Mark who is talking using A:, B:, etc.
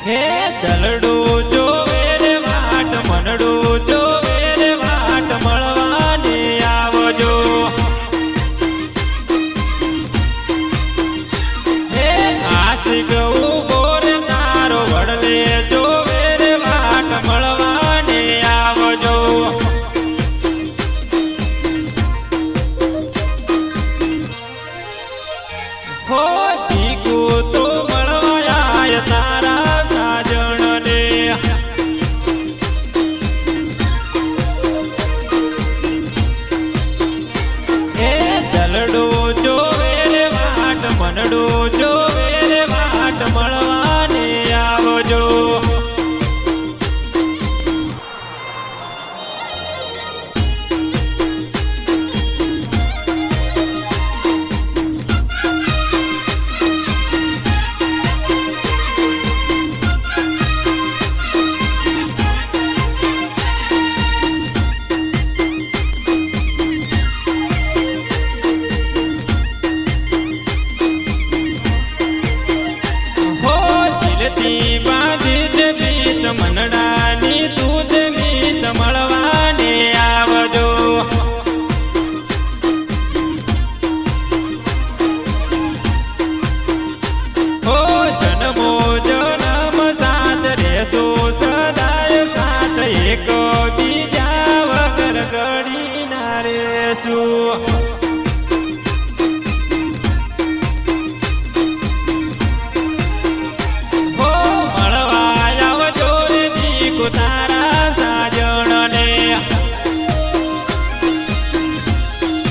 A: હે દલડું જોવે રે વાટ મનડું જોવે રે વાટ મળવાને આવજો. હે આશિક ઉભો રે તારો વડલે જોવે રે વાટ મળવાને આવજો. હો દીકુ તો મળવાયા તારા સાજણને. હે દલડો જોવે રે વાટ મનડો જો